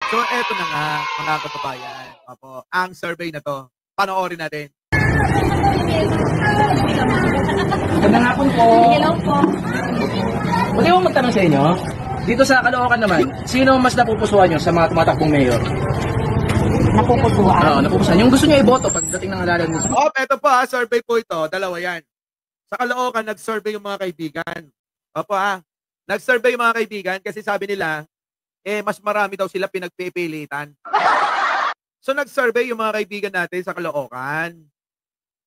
So, eto na nga, mga kababayan. Opo, ang survey na to. Panoorin natin. Magandang hapon po. Hello po. Pwede mo magtanong sa inyo? Dito sa Caloocan naman, sino mas napupusuan nyo sa mga tumatakbong mayor? Napupusuan. Oo, napupusuan. Yung gusto nyo iboto pagdating ng halalan nyo. Oh, eto pa, survey po ito. Dalawa yan. Sa Caloocan, nag-survey yung mga kaibigan. Opo ha. Nag-survey yung mga kaibigan kasi sabi nila, mas marami daw sila pinagpipilitan. So, nag-survey yung mga kaibigan natin sa Caloocan.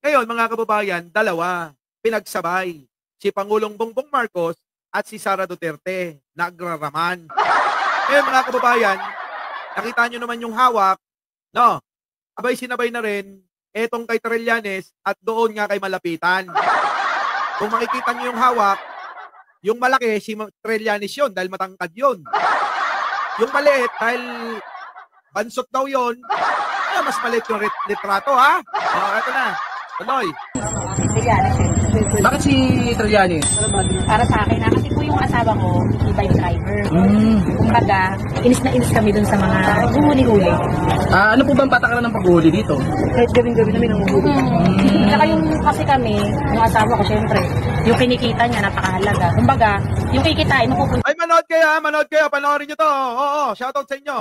Ngayon, mga kababayan, dalawa, pinagsabay. Si Pangulong Bongbong Marcos at si Sara Duterte, nagraraman. Ngayon, mga kababayan, nakita nyo naman yung hawak, no? Abay, sinabay na rin, etong kay Trillanes at doon nga kay Malapitan. Kung makikita nyo yung hawak, yung malaki, si Trillanes yun, dahil matangkad yun. Yung maliit, dahil bansot daw yun, mas maliit yung litrato, ha? Eto na. Tuloy. Bakit si Trillanes? Para sa akin, kasi po yung asawa ko, e-bike driver. Kumbaga, inis na inis kami dun sa mga huli-huli. Ano po bang patakaran ng paghuli dito? Kahit gawin-gawin namin ang huli. Saka yung kasi kami, yung asawa ko, syempre, yung kinikita niya, napakahalaga. Kumbaga, yung kikitain, mapupunta. Ay, manood kayo, panoorin nyo to. Oo, shoutout sa inyo.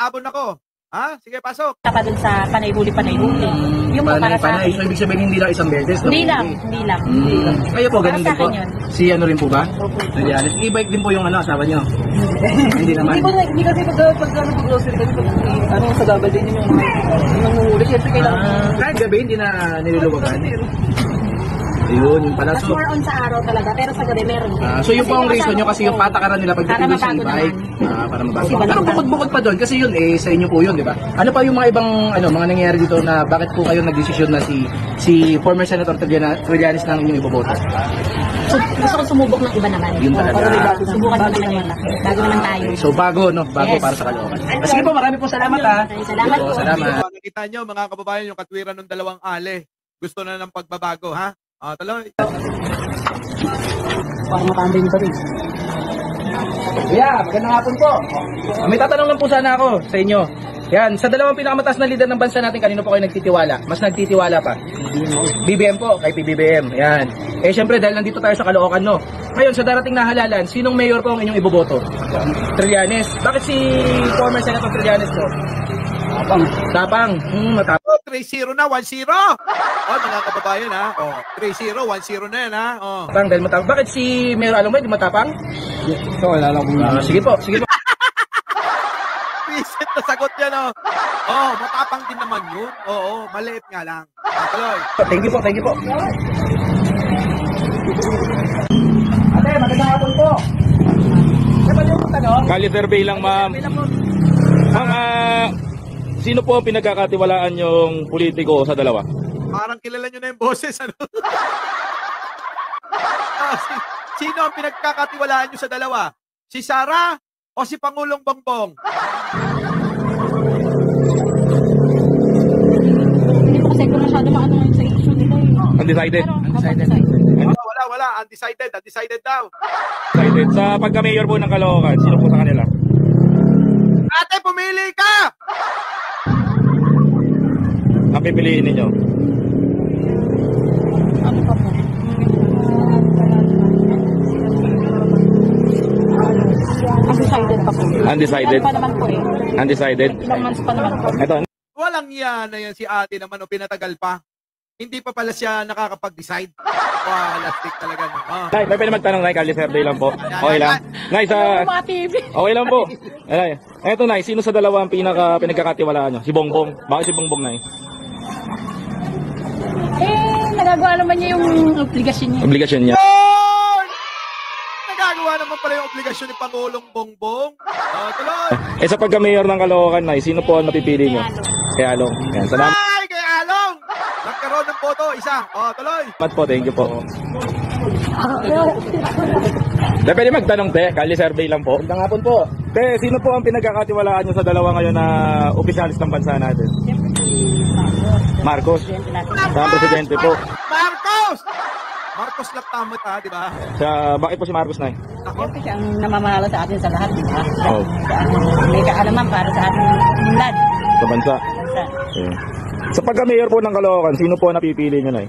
Abon ako. Ha? Sige, pasok. Pa dun sa panay-huli. Yung para sa Panay. So, ibig sabihin hindi lang isang beses. Hindi lang. Kayo po, ganun din Para sa po. akin yun. Si ano rin po ba? Trillanes. E-bike din po yung asawa nyo. Hindi naman. Hindi kasi pag-grocery kasi sa gabal din yung nanguhuli. Siyempre kailangan. Kahit gabi, hindi na niluluwagan. Ayun, yung pala. Mas more on sa araw talaga, pero sa gabi meron. So yung po ang reason nyo kasi yung patakaran nila pagdating doon sa e-bike. Para mabago. Pero bukod-bukod pa doon, kasi yun, sa inyo po yun, di ba? Ano pa yung mga ibang, mga nangyayari dito na bakit po kayo nagdesisyon na si former Senator Trillanes lang inyong iboboto? So, gusto ko sumubok ng iba naman. Yun talaga. Subukan naman yun. Bago naman tayo. So bago, no? Bago Yes. para sa Caloocan. Sige po, marami po salamat ha. Salamat po. Salamat. Nakita nyo, mga kababayan, yung katwiran ng dalawang ale. Gusto na ng pagbabago, ha? Tuloy. Para matanding pa rin. Yeah, magandang hapon po. May tatanong lang po sana ako sa inyo. Yan, sa dalawang pinakamataas na leader ng bansa natin, kanino po kayo nagtitiwala? Mas nagtitiwala pa? BBM po, kay PBBM. Yan. Syempre, dahil nandito tayo sa Caloocan, no? Ngayon, sa darating na halalan, sinong mayor po ang inyong iboboto? Trillanes. Bakit si former Senator Trillanes po? Tapang. Matapang. 3-0 na, 1-0. Mga kababayan, ha? 3-0, 1-0 na yan, ha? Matapang, dahil matapang. Bakit si Mayor Alomay, di matapang? Ito, wala lang kung Sige po. Visit na sagot yan, matapang din naman yun. Maliit nga lang. Tuloy. Thank you po. Ate, magandang hapon po. Ano yung tanong? Kali survey lang, ma'am. Ma'am, sino po ang pinagkakatiwalaan yung politiko sa dalawa? Parang kilala nyo na yung boses, ano? Sino ang pinagkakatiwalaan nyo sa dalawa? Si Sara o si Pangulong Bongbong? Hindi po kasi ko masyado maano sa issue nila. Undecided. Wala. Undecided daw. Undecided. Sa pagka-mayor po ng Caloocan, sino po sa kanila? Ate, pumili ka! Ang pipiliin ninyo? Ano pa po? Undecided pa po. Undecided? Ano pa naman po eh. Undecided? Ilang months pa naman po. Ito. Walang yan na yan si ate naman o pinatagal pa. Hindi pa pala siya nakakapag-decide. Lastik talaga. Nay, may pwede magtanong, Nay. Kali survey lang po. Okay lang. Nay, Mga TV. okay lang po. Nay, eto, Nay. Sino sa dalawa ang pinagkakatiwalaan nyo? Si Bongbong. Bakit si Bongbong, Nay? Nagagawa naman niya yung obligasyon niya. Obligasyon niya. Yun! Nagagawa naman pala yung obligasyon ni Pangulong Bongbong. Tuloy. Sa pagka-mayor ng Caloocan, Nay, sino po ang napipili nyo? Kay Along. Yan, salamat Ay, kay Along! Nagkaroon ng boto, isa. Tuloy. po. Thank you po. Pwede magtanong, te. Kali survey lang po. Magandang hapon po. Te, sino po ang pinagkakatiwalaan nyo sa dalawa ngayon na opisyalis ng bansa natin? Siyempre si Marcos. Sa presidente po. Marcos! Marcos lang tamot ha, di ba? Bakit po si Marcos, Nay? Ako, Siyempre siya ang namamahala sa atin sa lahat, di ba? Oh, Siya ang may kaalaman para sa ating unlad. sa bansa. Bansa. Okay. Sa pagka-mayor po ng Caloocan, sino po napipili nyo, Nay?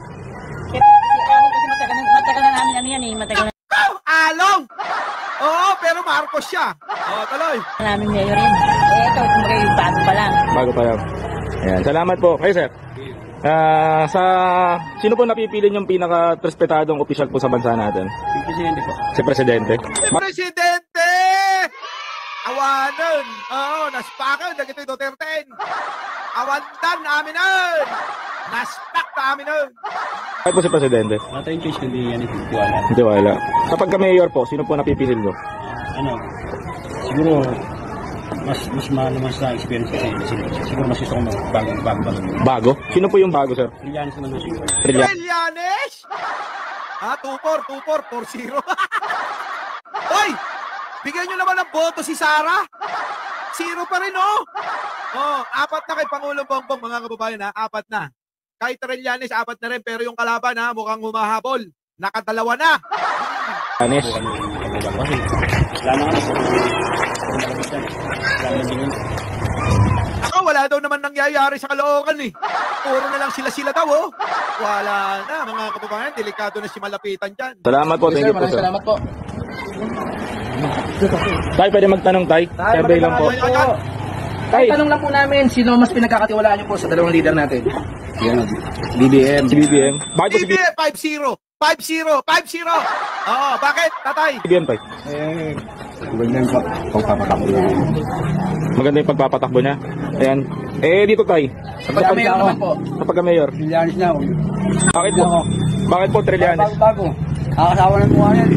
Siyempre, si Along kasi matagal na namin ano yan eh, matagal Along! Oo, pero Marcos siya. Tuloy. na namin mayor yun. Ito, kumbaga yung bago pa lang. Bago pa yan. Ayan, salamat po. Kayo, sir. Sino po napipili yung pinaka-respetadong opisyal po sa bansa natin? Yung presidente po. Si Presidente. Presidente! Awanan! Oo, naspakan. Nagito'y Duterte. Awandan namin nun! Naspak namin nun! Bakit po si Presidente? Wala tayong choice kundi yan itiwala. Hindi wala. Kapag ka-mayor po, sino po napipili nyo? Siguro, mas naman sa experience kasi siguro mas gusto ko bago. Bago? Sino po yung bago, sir? Trillanes naman doon siguro. Trillanes. Trillanes! 2-4, 4-0. Hoy! Bigyan nyo naman ng boto si Sara. 0 pa rin, oh! Oh, 4 na kay Pangulong Bongbong, mga kababayan, ha? 4 na. Kay Trillanes, 4 na rin, pero yung kalaban, ha? Mukhang humahabol. Nakadalawa na. Trillanes. Kasi, Ako, wala daw naman nangyayari sa Caloocan, eh. Puro na lang sila daw, oh. Wala na, mga kababayan. Delikado na si Malapitan dyan. Salamat po. Thank you po, maraming sir. salamat po. Tay, pwede magtanong, Tay? Survey lang po. Tay, Tanong lang po namin, sino mas pinagkakatiwalaan niyo po sa dalawang leader natin? Yan, BBM. si BBM. Bakit po si BBM, 5-0. 5-0. 5-0. Oo, bakit, tatay? BBM, Tay? Ganyan po, pagpapatakbo niya. Maganda yung pagpapatakbo niya. Ayan. Dito, Tay. Sa pagka-mayor naman po. Sa pagka-mayor. Trillanes na. Bakit po? Bakit po Trillanes? Bago. Kakasawa ng mukha yan.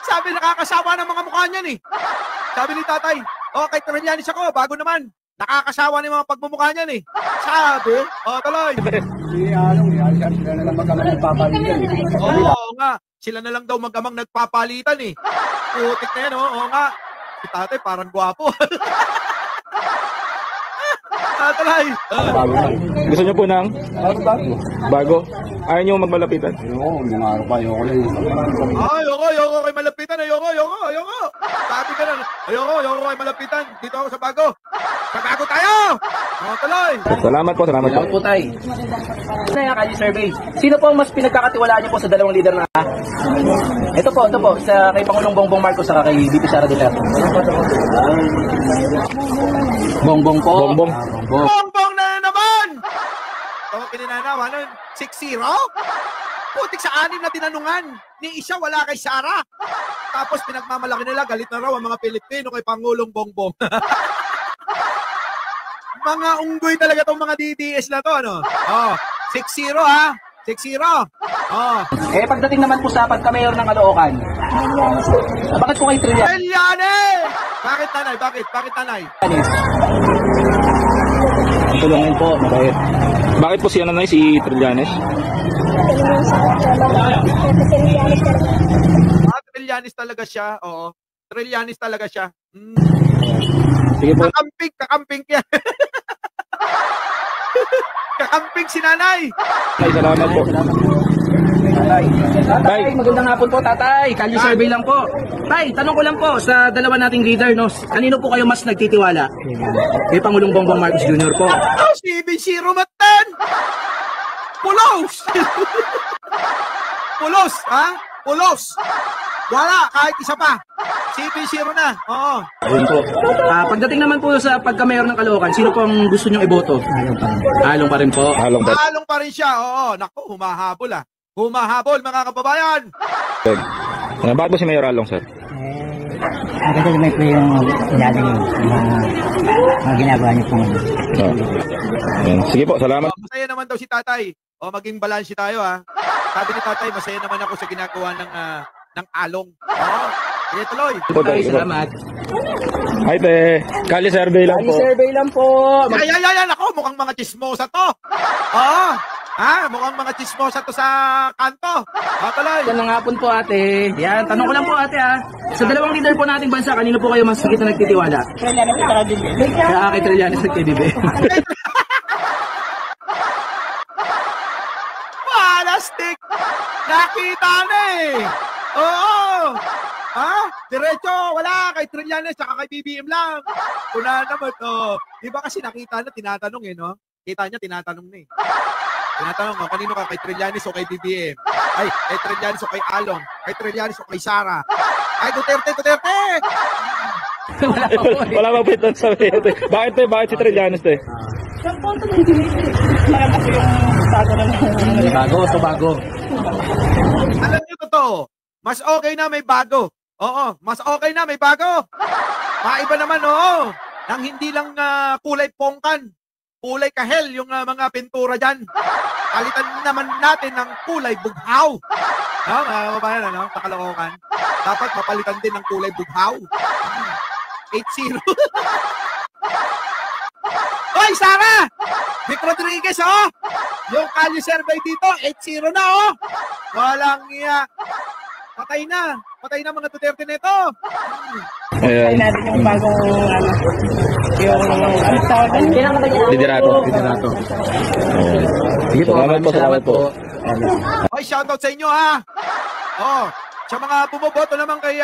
Sabi, nakakasawa ng mga mukha niyan, eh. Sabi ni tatay, kay Trillanes ako, bago naman. Nakakasawa ng mga pagmumukha niyan, eh. Sabi, tuloy. Sila na lang magkamang nagpapalitan. Oo nga, sila na lang daw mag-amang nagpapalitan, eh. Putik na yan, oo nga. Si tatay, parang gwapo. Tuloy. Gusto niyo po ng Bago. bago? Ayaw niyo magmalapitan? Ayoko, lumaaro pa. Ayoko lang. Ayoko kay malapitan, ayoko. Sabi ka na, ayoko kay malapitan. Dito ako sa bago. Sa bago tayo! Tuloy. Salamat po. Salamat po, Tay. Kaya kayo survey. Sino po ang mas pinagkakatiwalaan niyo po sa dalawang leader na? Ito po, sa kay Pangulong Bongbong Marcos at kay VP Sara Duterte. Bongbong po. Bongbong. Bongbong na naman! Kininanawa nun, 6-0? Putik sa 6 na tinanungan. Ni isa wala kay Sara. Tapos pinagmamalaki nila, galit na raw ang mga Pilipino kay Pangulong Bongbong. Mga unggoy talaga tong mga DDS na to, ano? 6-0 ha? 6-0. Pagdating naman po sa pagka-mayor ng Caloocan. Bakit po kay Trillanes? Trillanes! Bakit nanay? Bakit nanay? Tulungin po. Bakit po si si Trillanes? Trillanes talaga siya, oo. Trillanes talaga siya. Sige po. Kakamping yan. Kakamping si nanay. Tay, salamat po. Tatay, magandang hapon po, tatay. Kalye survey lang po. Tay, tanong ko lang po sa dalawa nating leader, no? Kanino po kayo mas nagtitiwala? Kay Pangulong Bongbong Marcos Jr. po. Si BC Rumatan! Pulos! Pulos, ha? Pulos! Wala, kahit isa pa. CP0 na, oo. Ayun po. Pagdating naman po sa pagka-mayor ng Caloocan, sino po ang gusto nyong iboto? Halong pa rin po. Halong ba? Halong pa rin siya, oo. Naku, humahabol ah. Humahabol, mga kababayan. Bakit po si Mayor Along, sir? Maganda naman po yung ilalim mga ginagawa niyo pong Ayan. Sige po, salamat. Masaya naman daw si tatay. Maging balanse tayo ha. Sabi ni tatay, masaya naman ako sa ginagawa ng along. Sige, tuloy. Tay, salamat. Hi, te. Kali survey lang Kalye po. survey lang po. Ay, ako, mukhang mga chismosa to. Mukhang mga chismosa to sa kanto. Tuloy. Magandang hapon po, ate. Yan, tanong ko lang po, ate, ha. Sa dalawang leader po nating bansa, kanino po kayo mas higit na nagtitiwala? Kaya kay Trillanes nagtibibe. Nakita na eh. Oo. Ha? Diretso, wala. Kay Trillanes, saka kay BBM lang. Una naman, Di ba kasi nakita na, tinatanong eh, no? Kita niya, tinatanong na eh. Tinatanong, kanino ka? Kay Trillanes o kay BBM? Ay, kay Trillanes o kay Along? Kay Trillanes o kay Sara? Ay, Duterte! Wala bang pitan sa ito? Bakit te? Bakit si Trillanes te? Bago. Alam niyo totoo, mas okay na may bago. Oo, mas okay na may bago. Maiba naman, oo. Nang hindi lang kulay pongkan, kulay kahel yung mga pintura dyan. Palitan naman natin ng kulay bughaw. No, mga kababayan, ano? Sa Caloocan. Dapat mapalitan din ng kulay bughaw. 8-0. Hoy, Sara! Vic Rodriguez, oh! Yung Kalye survey dito, 8-0 na, oh! Walang iya. Patay na mga Duterte nito. Ayan. natin yung bagong yung tawag Liderato. Sige po, Salamat po. Hoy, shoutout sa inyo, ha! Oh, sa mga bumoboto naman kay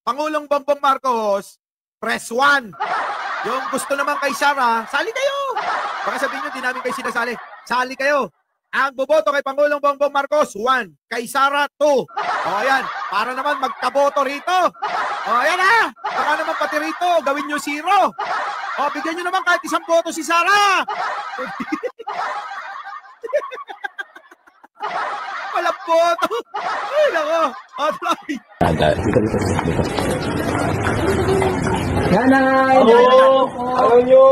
Pangulong Bongbong Marcos, press 1. Yung gusto naman kay Sara, sali kayo. Baka sabihin nyo, di namin kayo sinasali. Sali kayo. Ang boboto kay Pangulong Bongbong Marcos, 1. Kay Sara, 2. O, ayan. Para naman magkaboto rito. O, ayan ha. Baka naman pati rito, gawin nyo 0. O, bigyan nyo naman kahit isang boto si Sara. Walang boto. Ay, nako. O, tuloy. Nanay!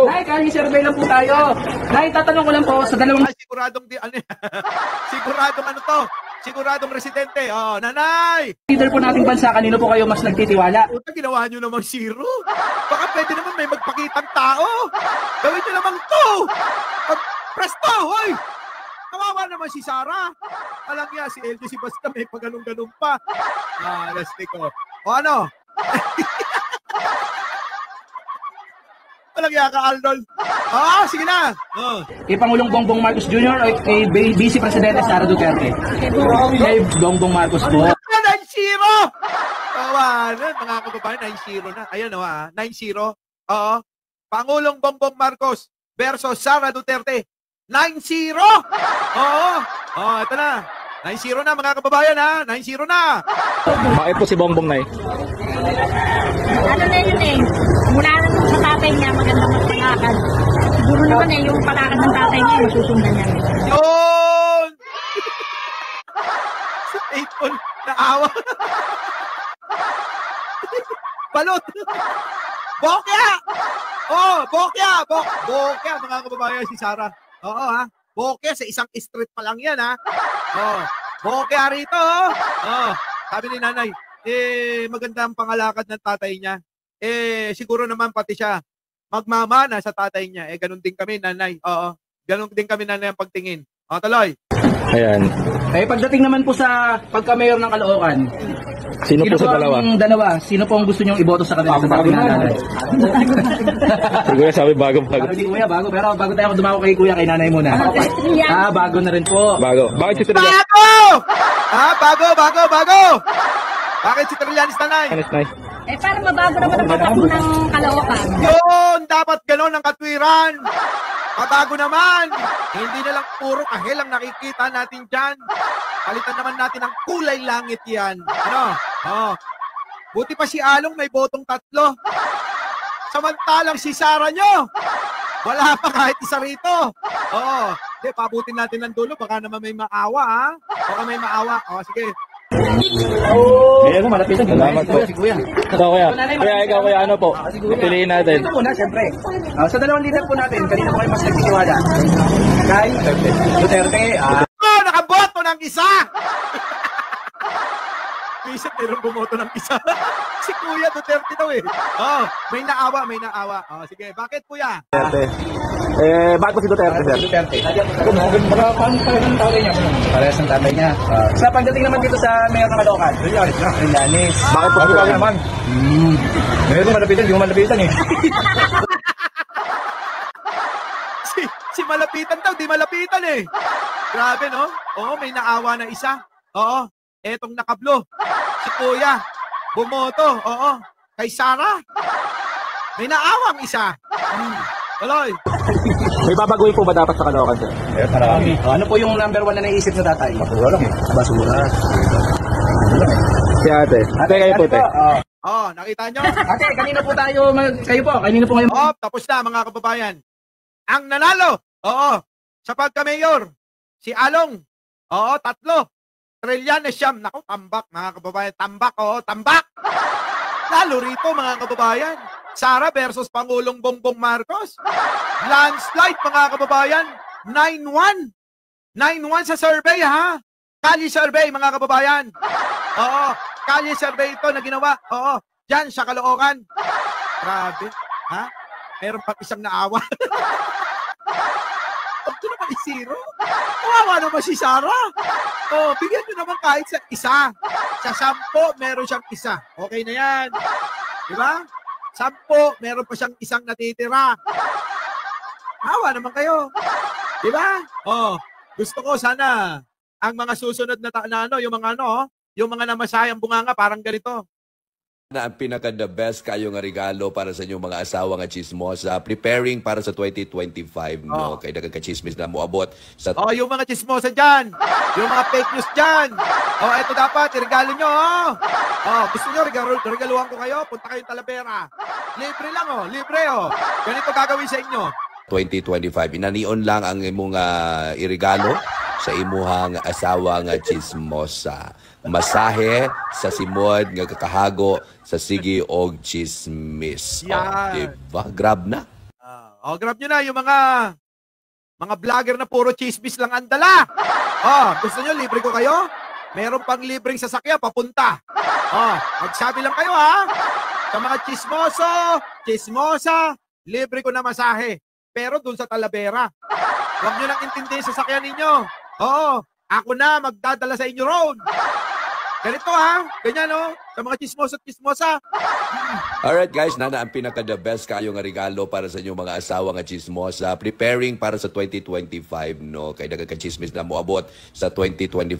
Nay, Kalye survey lang po tayo. Nay, tatanong ko lang po sa dalawang... Ay, siguradong siguradong siguradong residente. Oh, nanay! leader po nating bansa, kanino po kayo mas nagtitiwala? Puta, ginawa nyo namang 0. Baka pwede naman may magpakitang tao. Gawin nyo naman to. Press to, hoy! Kawawa naman si Sara. Alam niya, si LJ si Basta may pag-ganun-ganun pa. Lastiko. O ano? Walang yaka, Arnold. Sige na. Kay Pangulong Bongbong Marcos Jr. o kay Vice Presidente Sara Duterte? Kay Bongbong Marcos po. 9-0! Tawanan, mga kababayan, 9-0 na. Ayan, 9-0. Oo. Pangulong Bongbong Marcos versus Sara Duterte. 9-0! Oo. Ito na. 9-0 na, mga kababayan, ha? 9-0 na. Bakit po si Bongbong Nay? ano na yun eh. Mula na sa tatay niya, magandang magpalakad. Siguro naman eh, yung palakad ng tatay niya, masusundan niya. Yun! Si Payton, naawa. Balot! Bokya! Bokya! Bokya, mga kababayan, si Sara. Oo, ha? Bokya, sa isang street pa lang yan, ha? Bokya rito, sabi ni nanay, maganda ang pangalakad ng tatay niya. Siguro naman pati siya magmamana sa tatay niya. Ganun din kami, nanay. Oo. Ganun din kami, nanay, ang pagtingin. Tuloy. Ayan. Pagdating naman po sa pagka-mayor ng Caloocan, Sino po sa dalawa? ang dalawa? Sino po ang gusto niyong iboto sa kanila? Bago na. Kuya sabi bago. Bago di kuya, bago. Pero bago tayo dumako kay kuya, kay nanay muna. Bago na rin po. Bago. Bakit si Trillanes? Bago! Bakit si Trillanes, nanay? Nay. Para mabago naman ang patakbo ng Caloocan. Yun! Dapat ganon ang katwiran. Mabago naman. Hindi na lang puro kahel ang nakikita natin dyan. Palitan naman natin ang kulay langit yan. Buti pa si Along may botong 3. Samantalang si Sara nyo, wala pa kahit isa rito. Pabutin natin ng dulo. Baka naman may maawa, ha? Baka may maawa. Sige. Ngayon, malapitan. Salamat po. Si kuya. Ikaw kuya. Kuya, ikaw kuya, ano po? Piliin natin. Ito muna, siyempre. Sa dalawang leader po natin, kanina po kayo mas nagtitiwala? Kay Duterte. Nakaboto ng isa! Isip, mayroong bumoto ng isa. Si Kuya Duterte daw eh. May naawa. Sige, bakit kuya? Bakit po si Duterte, sir? Duterte. Parehas ng tatay niya. Sa pagdating naman dito sa mayor ng Caloocan, Trillanes. Bakit po si Duterte naman? Ngayon, malapitan, di mo malapitan eh. Si malapitan daw, di malapitan eh. Grabe, no? Oo, may naawa na isa. Oo, etong nakablo. Si Kuya, bumoto. Oo, kay Sara. May naawang isa. Tuloy. May babaguhin po ba dapat sa Caloocan, sir? Marami. Ano po yung number 1 na naisip sa tatay? Wala lang. Basura. Si ate. Ate, kayo po, te. Oh, nakita nyo? Ate, kanino po tayo, kanino po kayo? Oh, tapos na mga kababayan. Ang nanalo, oo, sa pagka-mayor, si Along, oo, 3. Trillion na siyam. Naku, tambak mga kababayan. Tambak, oo, tambak. Lalo rito mga kababayan. Sara versus Pangulong Bongbong Marcos. Landslide mga kababayan. 9-1. 9-1 sa survey ha. Kalye survey mga kababayan. Oo, kalye survey ito na ginawa. Oo, dyan sa Caloocan. Grabe. Ha? Meron pang isang naawa. Ito naman i-0. Kawawa naman si Sara. Oh, bigyan nyo naman kahit sa isa. Sa 10, meron siyang isa. Okay na yan. Di ba? 10, meron pa siyang isang natitira. Hawa naman kayo. Di ba? Oh, gusto ko sana ang mga susunod na yung mga yung mga namasayang bunganga parang ganito. Na ang pinaka-the best kayo nga regalo para sa inyong mga asawa nga chismosa, preparing para sa 2025, no? Kaya nagkakachismis na moabot sa... Oh, yung mga chismosa dyan, yung mga fake news dyan. Oh, eto dapat, regalo nyo, oh. Gusto nyo, regaluhan ko kayo, punta kayong Talavera. Libre lang, libre, Ganito gagawin sa inyo. 2025, inanion lang ang imong irigalo sa imuhang asawa nga chismosa. Masahe sa simod nga kakahago sa sige og chismis. Yan. Diba? Grab na. Grab nyo na yung mga vlogger na puro chismis lang ang dala. Gusto nyo, libre ko kayo? Meron pang libreng sasakyan, papunta. Magsabi lang kayo sa mga chismosa, libre ko na masahe. Pero dun sa Talavera. Huwag nyo nang intindihin sa sasakyan ninyo. Ako na magdadala sa inyo road. Ganito ganyan sa mga chismosa. Alright guys, nana ang pinaka-the best kayo nga regalo para sa inyong mga asawa nga chismosa, preparing para sa 2025, no? Kaya nagkakachismis na moabot sa 2025.